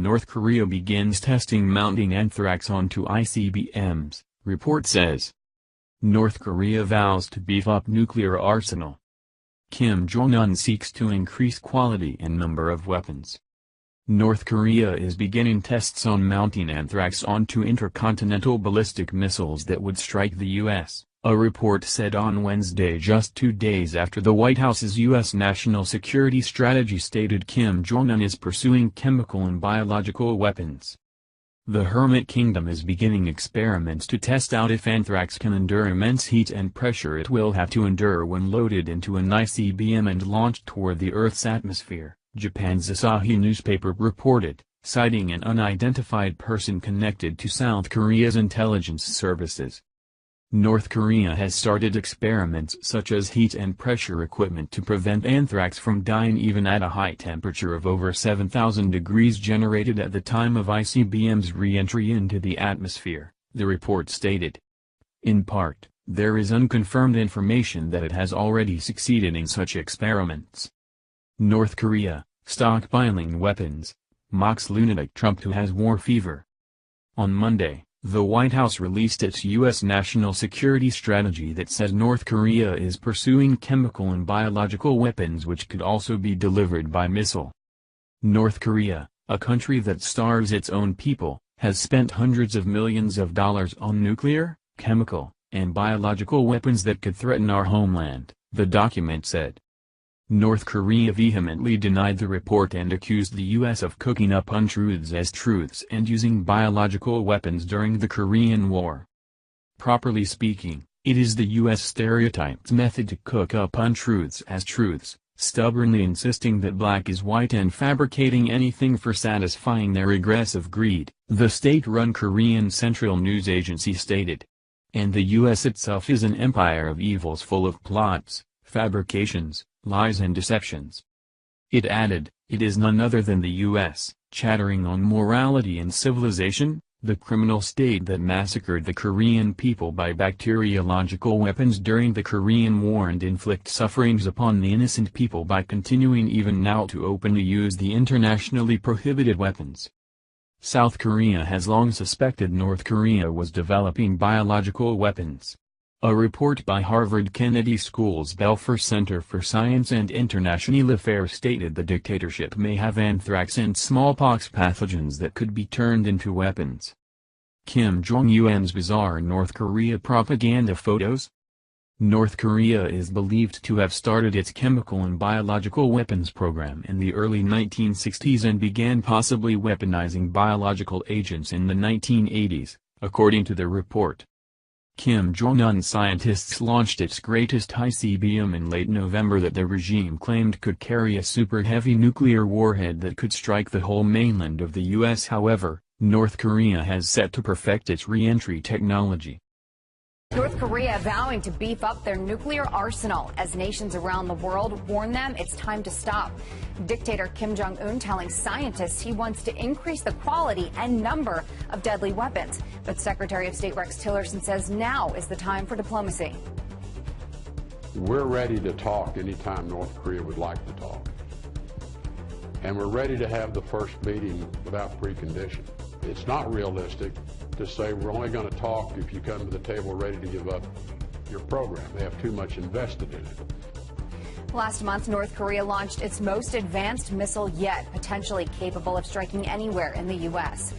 North Korea begins testing mounting anthrax onto ICBMs, report says. North Korea vows to beef up nuclear arsenal. Kim Jong-un seeks to increase quality and number of weapons. North Korea is beginning tests on mounting anthrax onto intercontinental ballistic missiles that would strike the U.S., a report said on Wednesday, just 2 days after the White House's U.S. national security strategy stated Kim Jong-un is pursuing chemical and biological weapons. The Hermit Kingdom is beginning experiments to test out if anthrax can endure immense heat and pressure it will have to endure when loaded into an ICBM and launched toward the Earth's atmosphere, Japan's Asahi newspaper reported, citing an unidentified person connected to South Korea's intelligence services. North Korea has started experiments such as heat and pressure equipment to prevent anthrax from dying even at a high temperature of over 7,000 degrees generated at the time of ICBM's re-entry into the atmosphere, the report stated. In part, there is unconfirmed information that it has already succeeded in such experiments. North Korea, stockpiling weapons, mocks lunatic Trump who has war fever. On Monday, the White House released its U.S. national security strategy that says North Korea is pursuing chemical and biological weapons which could also be delivered by missile. North Korea, a country that starves its own people, has spent hundreds of millions of dollars on nuclear, chemical, and biological weapons that could threaten our homeland, the document said. North Korea vehemently denied the report and accused the U.S. of cooking up untruths as truths and using biological weapons during the Korean War. Properly speaking, it is the U.S. stereotyped method to cook up untruths as truths, stubbornly insisting that black is white and fabricating anything for satisfying their regressive greed, the state-run Korean Central News Agency stated. And the U.S. itself is an empire of evils full of plots, fabrications, lies and deceptions. It added, it is none other than the U.S., chattering on morality and civilization, the criminal state that massacred the Korean people by bacteriological weapons during the Korean War and inflict sufferings upon the innocent people by continuing even now to openly use the internationally prohibited weapons. South Korea has long suspected North Korea was developing biological weapons. A report by Harvard Kennedy School's Belfer Center for Science and International Affairs stated the dictatorship may have anthrax and smallpox pathogens that could be turned into weapons. Kim Jong-un's bizarre North Korea propaganda photos? North Korea is believed to have started its chemical and biological weapons program in the early 1960s and began possibly weaponizing biological agents in the 1980s, according to the report. Kim Jong-un scientists launched its greatest ICBM in late November that the regime claimed could carry a super-heavy nuclear warhead that could strike the whole mainland of the U.S. However, North Korea has set to perfect its re-entry technology. North Korea vowing to beef up their nuclear arsenal as nations around the world warn them it's time to stop. Dictator Kim Jong-un telling scientists he wants to increase the quality and number of deadly weapons. But Secretary of State Rex Tillerson says now is the time for diplomacy. We're ready to talk anytime North Korea would like to talk. And we're ready to have the first meeting without precondition. It's not realistic to say we're only going to talk if you come to the table ready to give up your program. They have too much invested in it. Last month, North Korea launched its most advanced missile yet, potentially capable of striking anywhere in the U.S.